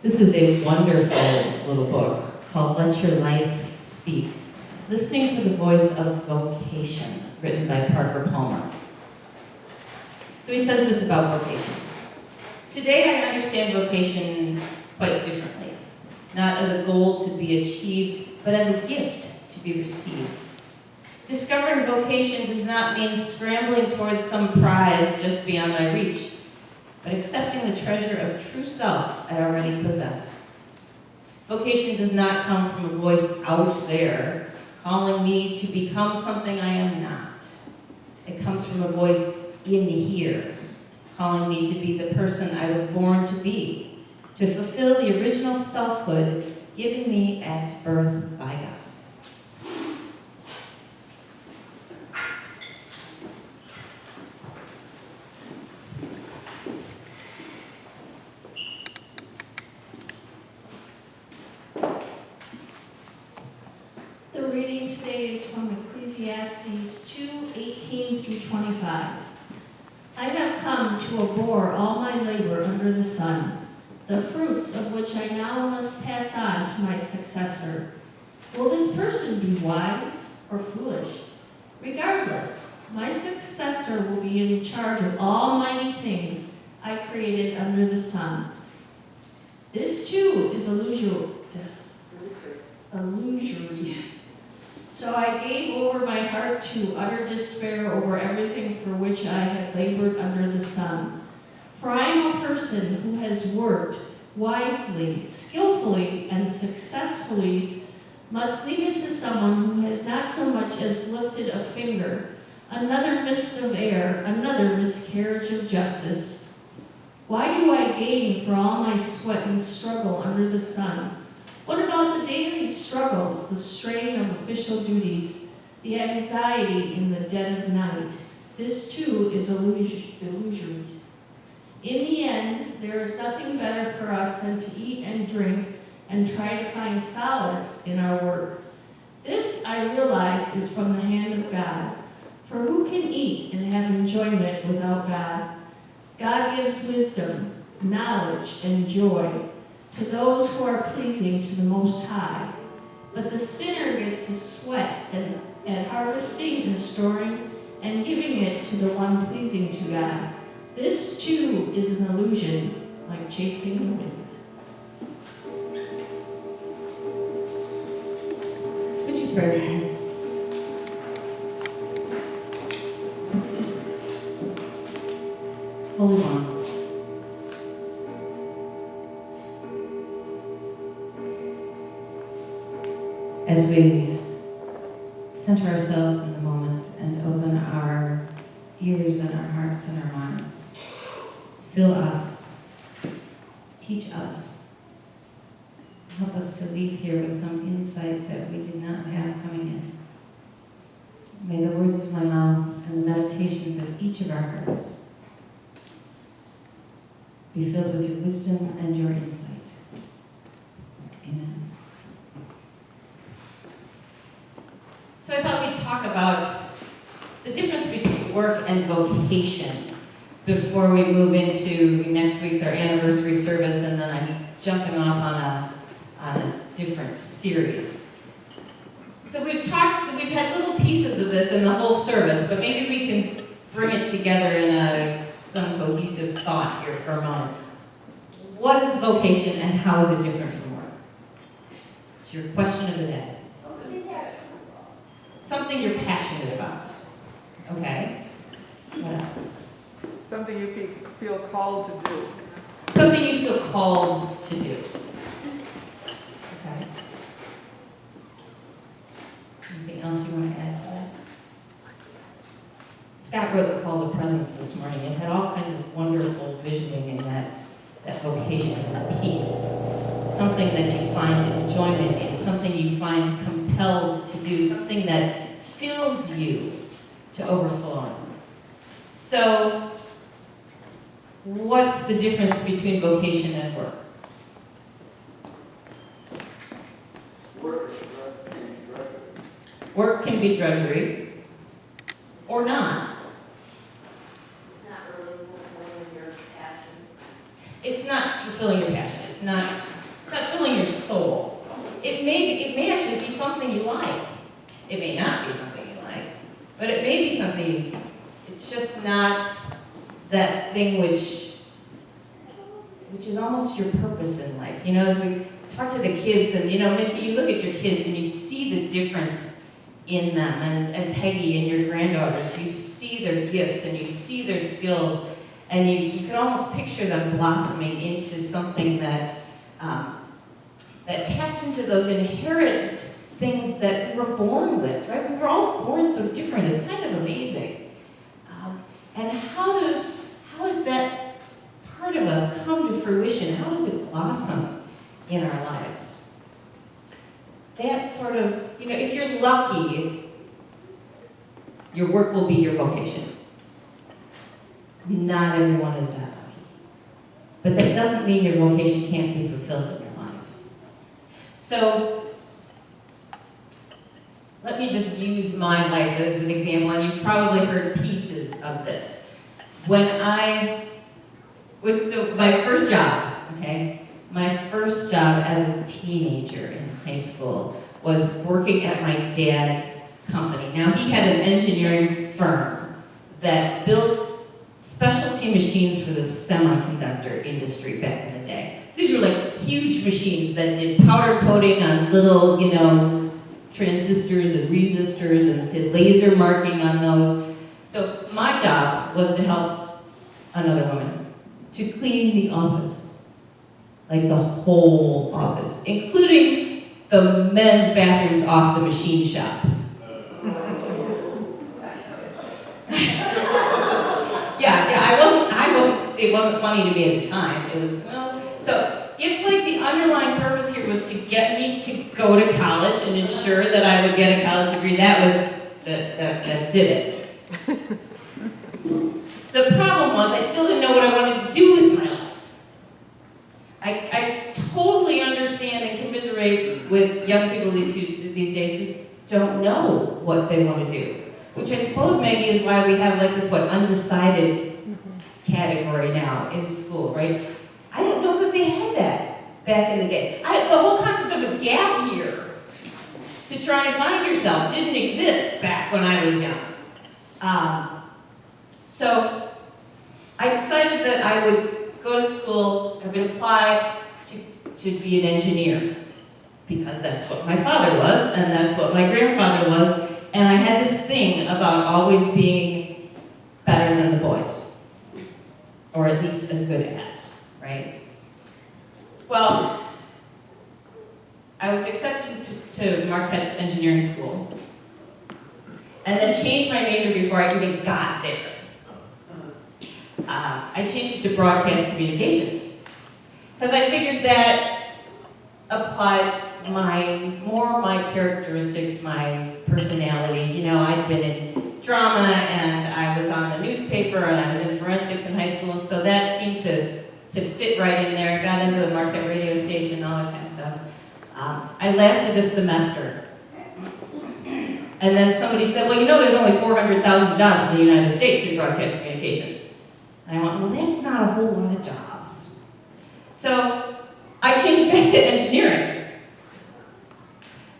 This is a wonderful little book called Let Your Life Speak, Listening for the Voice of Vocation, written by Parker Palmer. So he says this about vocation. Today I understand vocation quite differently, not as a goal to be achieved, but as a gift to be received. Discovering vocation does not mean scrambling towards some prize just beyond my reach, but accepting the treasure of true self I already possess. Vocation does not come from a voice out there calling me to become something I am not. It comes from a voice in here, calling me to be the person I was born to be, to fulfill the original selfhood given me at birth by God. The reading today is from Ecclesiastes 2:18 through 25. I have come to abhor all my labor under the sun, the fruits of which I now must pass on to my successor. Will this person be wise or foolish? Regardless, my successor will be in charge of all mighty things I created under the sun. This too is illusory. So I gave over my heart to utter despair over everything for which I had labored under the sun. For I am a person who has worked wisely, skillfully, and successfully, must leave it to someone who has not so much as lifted a finger. Another mist of air, another miscarriage of justice. Why do I gain for all my sweat and struggle under the sun? What about the daily struggles, the strain of official duties, the anxiety in the dead of night? This too is illusory. In the end, there is nothing better for us than to eat and drink and try to find solace in our work. This, I realize, is from the hand of God. For who can eat and have enjoyment without God? God gives wisdom, knowledge, and joy to those who are pleasing to the Most High. But the sinner gets to sweat at harvesting and storing and giving it to the one pleasing to God. This too is an illusion, like chasing the wind. Would you pray? Holy One, as we center ourselves in the moment and open our ears and our hearts and our minds, fill us, teach us, help us to leave here with some insight that we did not have coming in. May the words of my mouth and the meditations of each of our hearts be filled with your wisdom and your insight. Amen. So I thought we'd talk about the difference between work and vocation before we move into next week's our anniversary service, and then I'm jumping off on a different series. So we've had little pieces of this in the whole service, but maybe we can bring it together in some cohesive thought here for a moment. What is vocation and how is it different from work? It's your question of the day. Something you're passionate about. Okay. What else? Something you feel called to do. Something you feel called to do. Okay. Anything else you want to add to that? Scott wrote the Call to Presence this morning. It had all kinds of wonderful visioning in that vocation, that piece. Something that you find enjoyment in, something you find compelled to do, something that fills you to overflowing. So, what's the difference between vocation and work? Work can be drudgery, or not. It's not really fulfilling your passion. It's not fulfilling your passion. It's not filling your soul. It may actually be something you like. It may not be something you like, but it may be something, it's just not that thing which is almost your purpose in life. You know, as we talk to the kids, and you know, Missy, you look at your kids and you see the difference in them, and Peggy and your granddaughters, you see their gifts and you see their skills, and you can almost picture them blossoming into something that that taps into those inherent things that we were born with, right? We were all born so different. It's kind of amazing. And how does that part of us come to fruition? How does it blossom in our lives? That sort of, you know, if you're lucky, your work will be your vocation. Not everyone is that lucky. But that doesn't mean your vocation can't be fulfilled in your life. So, let me just use my life as an example, and you've probably heard pieces of this. So my first job, okay? My first job as a teenager in high school was working at my dad's company. Now, he had an engineering firm that built specialty machines for the semiconductor industry back in the day. So these were like huge machines that did powder coating on little, you know, transistors and resistors, and did laser marking on those. So my job was to help another woman to clean the office, like the whole office, including the men's bathrooms off the machine shop. It wasn't funny to me at the time. It was, well, so if like the underlying purpose here was to get me to go to college and ensure that I would get a college degree, that did it. The problem was I still didn't know what I wanted to do with my life. I totally understand and commiserate with young people these days who don't know what they want to do, which I suppose, Maggie, is why we have like this, undecided category now in school, right? I don't know that they had that back in the day. The whole concept of a gap year to try and find yourself didn't exist back when I was young. So I decided that I would go to school, I would apply to be an engineer, because that's what my father was, and that's what my grandfather was, and I had this thing about always being better than the boys. Or at least as good as, right? Well, I was accepted to Marquette's engineering school, and then changed my major before I even got there. I changed it to broadcast communications, because I figured that applied my characteristics, my personality. You know, I'd been in drama, and I was on the newspaper, and I was in forensics in high school, so that seemed to fit right in there. Got into the Marquette radio station and all that kind of stuff. I lasted a semester. And then somebody said, well, you know, there's only 400,000 jobs in the United States in broadcast communications. And I went, well, that's not a whole lot of jobs. So I changed back to engineering.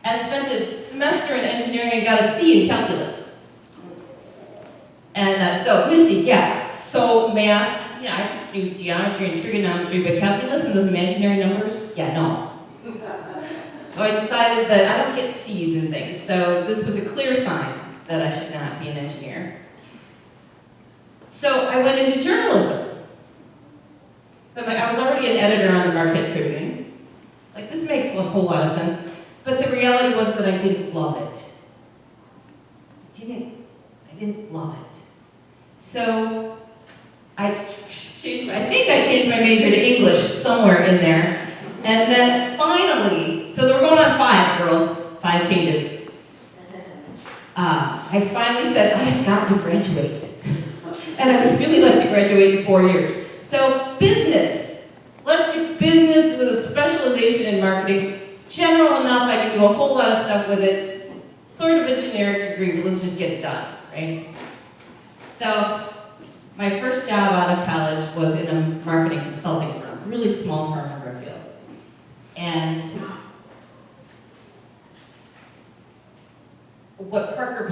And spent a semester in engineering and got a C in calculus. And so, Missy, yeah, so math, yeah, I could do geometry and trigonometry, but calculus and those imaginary numbers, yeah, no. So I decided that I don't get C's in things, so this was a clear sign that I should not be an engineer. So I went into journalism. So I was already an editor on the Marquette Tribune. Like, this makes a whole lot of sense. But the reality was that I didn't love it. I didn't love it. So I think I changed my major to English somewhere in there. And then finally, so we're going on 5, girls, 5 changes. I finally said, I have got to graduate. And I would really like to graduate in 4 years. So business. Let's do business with a specialization in marketing. General enough, I can do a whole lot of stuff with it. Sort of a generic degree, but let's just get it done, right? So, my first job out of college was in a marketing consulting firm, really small firm in Brookfield.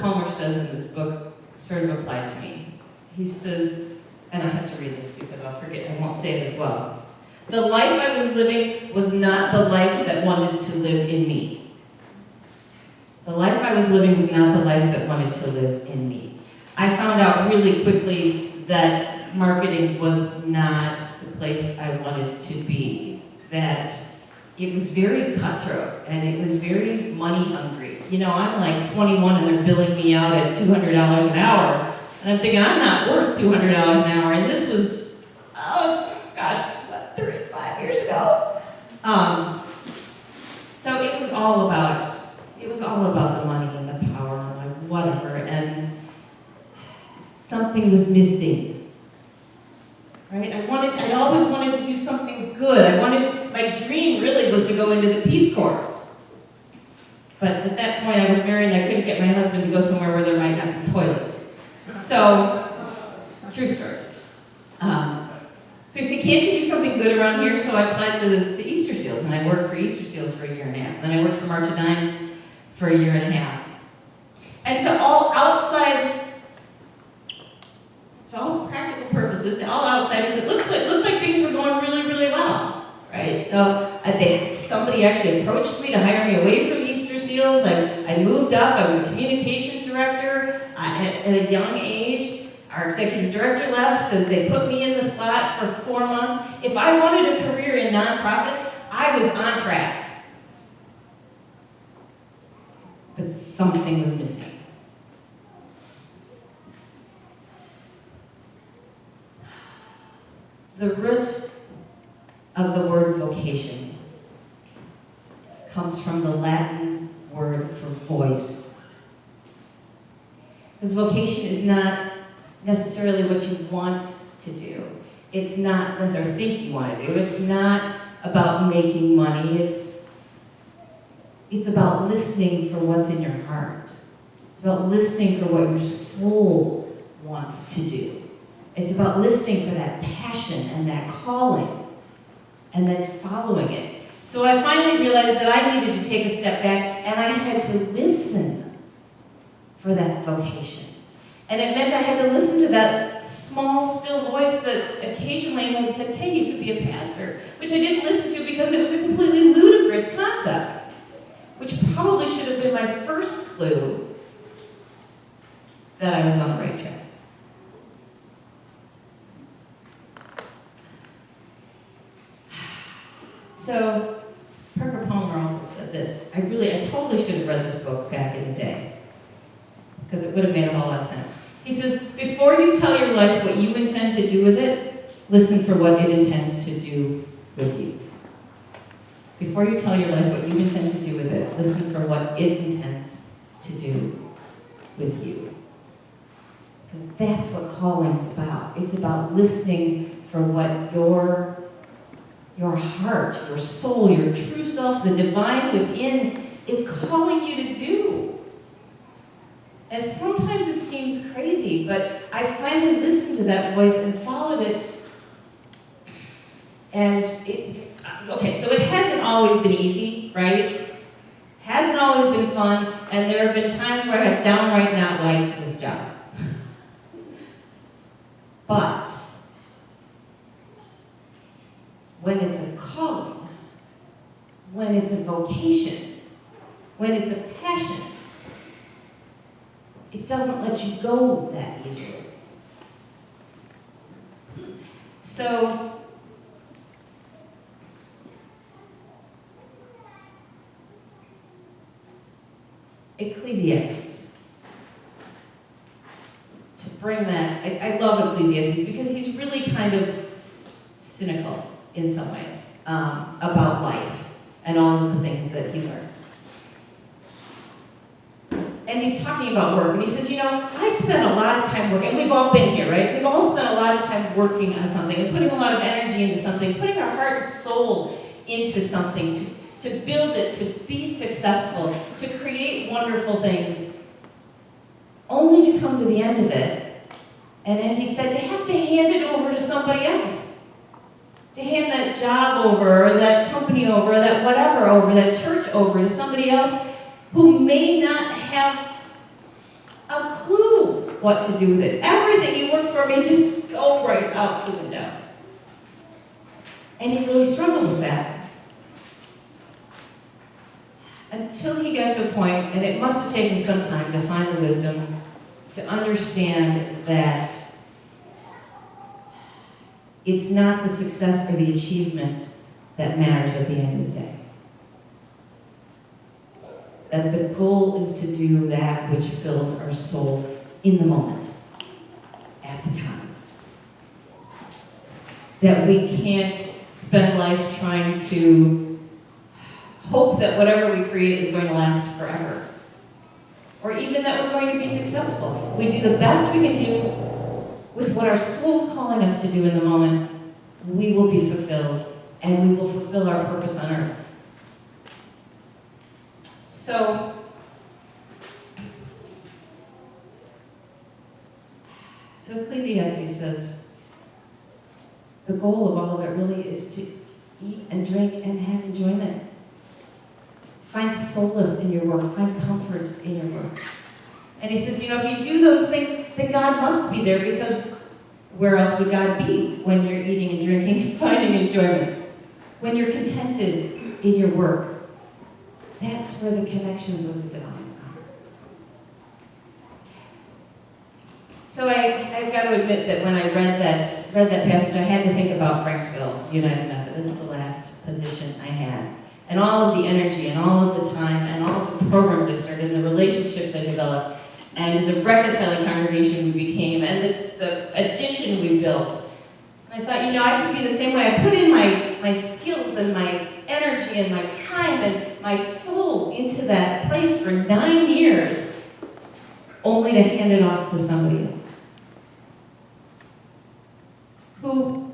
Palmer says in this book sort of applied to me. He says, and I have to read this because I'll forget, I won't say it as well. The life I was living was not the life that wanted to live in me. The life I was living was not the life that wanted to live in me. I found out really quickly that marketing was not the place I wanted to be, that it was very cutthroat and it was very money hungry. You know, I'm like 21 and they're billing me out at $200 an hour, and I'm thinking I'm not worth $200 an hour, and this was, oh gosh, what, 35 years ago? So it was all about the money and the power and like whatever, and something was missing, right? I always wanted to do something good. My dream really was to go into the Peace Corps. But at that point I was married and I couldn't get my husband to go somewhere where there might not be toilets. So, true story. So he said, can't you do something good around here? So I applied to Easter Seals, and I worked for Easter Seals for a year and a half. Then I worked for March of Dimes for a year and a half. And to all practical purposes, to all outsiders, it looked like things were going really, really well, right? So somebody actually approached me to hire me away from Easter Seals. I moved up. I was a communications director at a young age. Our executive director left, so they put me in the slot for 4 months. If I wanted a career in nonprofit, I was on track. But something was missing. The root of the word vocation comes from the Latin word for voice. Because vocation is not necessarily what you want to do. It's not necessarily think you want to do. It's not about making money. It's about listening for what's in your heart. It's about listening for what your soul wants to do. It's about listening for that passion and that calling and then following it. So I finally realized that I needed to take a step back and I had to listen for that vocation. And it meant I had to listen to that small, still voice that occasionally had said, hey, you could be a pastor, which I didn't listen to because it was a completely ludicrous concept, which probably should have been my first clue that I was on the right track. So, Parker Palmer also said this. I totally should have read this book back in the day, because it would have made a whole lot of sense. He says, before you tell your life what you intend to do with it, listen for what it intends to do with you. Before you tell your life what you intend to do with it, listen for what it intends to do with you. Because that's what calling's about. It's about listening for what your heart, your soul, your true self, the divine within is calling you to do. And sometimes it seems crazy, but I finally listened to that voice and followed it. And so it hasn't always been easy, right? Hasn't always been fun, and there have been times where I have downright not liked this job. But when it's a calling, when it's a vocation, when it's a passion, it doesn't let you go that easily. So, Ecclesiastes. To bring that, I love Ecclesiastes because he's really kind of cynical in some ways about life and all of the things that he learned. And he's talking about work, and he says, I spent a lot of time working, and we've all been here, right? We've all spent a lot of time working on something and putting a lot of energy into something, putting our heart and soul into something to build it, to be successful, to create wonderful things, only to come to the end of it. And as he said, to have to hand it over to somebody else. To hand that job over, or that company over, or that whatever over, that church over to somebody else who may not have a clue what to do with it. Everything you worked for may just go right out the window. And he really struggled with that. Until he got to a point, and it must have taken some time to find the wisdom to understand that it's not the success or the achievement that matters at the end of the day. That the goal is to do that which fills our soul in the moment, at the time. That we can't spend life trying to hope that whatever we create is going to last forever. Or even that we're going to be successful. We do the best we can do with what our soul's calling us to do in the moment, we will be fulfilled, and we will fulfill our purpose on earth. So Ecclesiastes says, the goal of all of it really is to eat and drink and have enjoyment. Find solace in your work. Find comfort in your work. And he says, if you do those things, then God must be there, because where else would God be when you're eating and drinking and finding enjoyment? When you're contented in your work. That's where the connections with the divine are. So I've got to admit that when I read that passage, I had to think about Franksville United Methodist, the last position I had. And all of the energy and all of the time and all of the programs I started and the relationships I developed and the reconciling congregation we became and the addition we built. And I thought, I could be the same way. I put in my skills and my energy and my time and my soul into that place for 9 years, only to hand it off to somebody else. Who,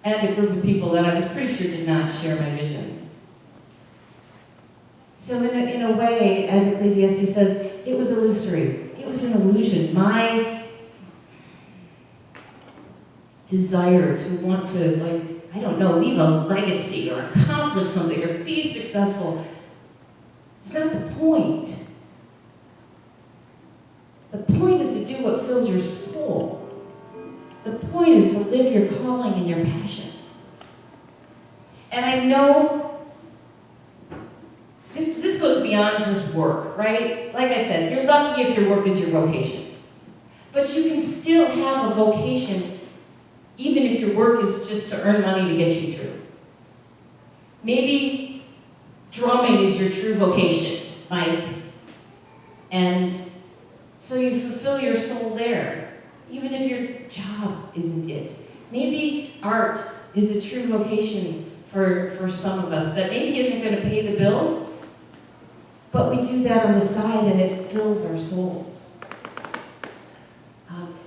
and a group of people that I was pretty sure did not share my vision. So in a way, as Ecclesiastes says, it was illusory. It was an illusion. My desire to want to, leave a legacy or accomplish something or be successful, it's not the point. The point is to do what fills your soul. The point is to live your calling and your passion. And I know this goes beyond just work, right? Like I said, you're lucky if your work is your vocation. But you can still have a vocation even if your work is just to earn money to get you through. Maybe drumming is your true vocation, Mike. And so you fulfill your soul there, even if your job isn't it. Maybe art is a true vocation for some of us that maybe isn't going to pay the bills, but we do that on the side and it fills our souls.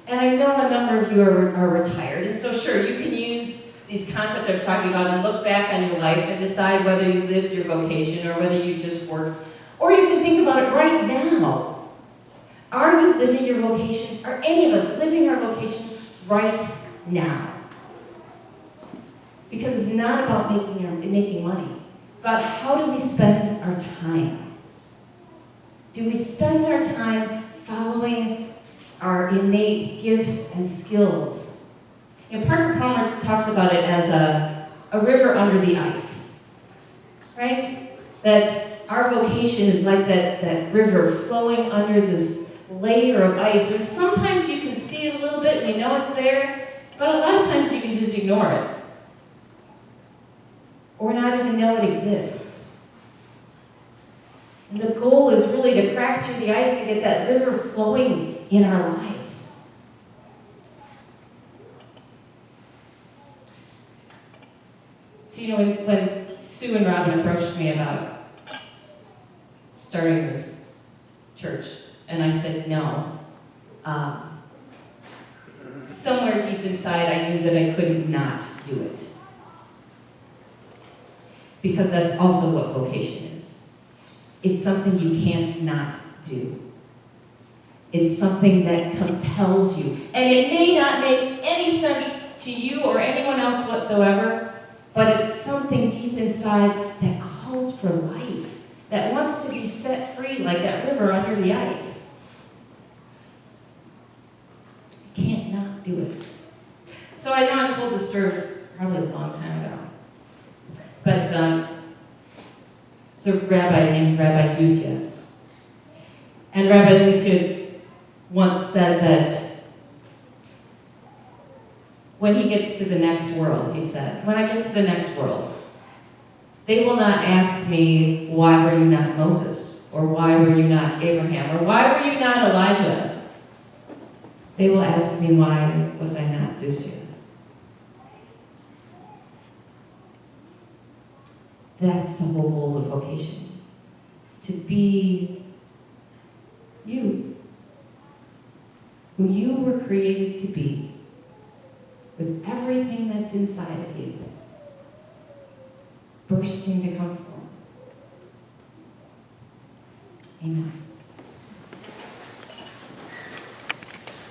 And I know a number of you are retired, and so sure, you can use these concepts I'm talking about and look back on your life and decide whether you lived your vocation or whether you just worked. Or you can think about it right now. Are you living your vocation? Are any of us living our vocation right now? Because it's not about making money. It's about how do we spend our time. Do we spend our time following our innate gifts and skills? Parker Palmer talks about it as a river under the ice, right? That our vocation is like that river flowing under this layer of ice. And sometimes you can see it a little bit and you know it's there, but a lot of times you can just ignore it. Or not even know it exists. And the goal is really to crack through the ice and get that river flowing in our lives. So, when Sue and Robin approached me about starting this church, and I said no, somewhere deep inside I knew that I could not do it. Because that's also what vocation is. It's something you can't not do. It's something that compels you. And it may not make any sense to you or anyone else whatsoever, but it's something deep inside that calls for life, that wants to be set free like that river under the ice. do it. So I know I've told this story probably a long time ago. But, so a rabbi named Rabbi Zusia. And Rabbi Zusia once said that when he gets to the next world, he said, when I get to the next world, they will not ask me, why were you not Moses? Or why were you not Abraham? Or why were you not Elijah? They will ask me, why was I not Zusia? That's the whole goal of vocation. To be you. Who you were created to be. With everything that's inside of you. Bursting to come forth. Amen.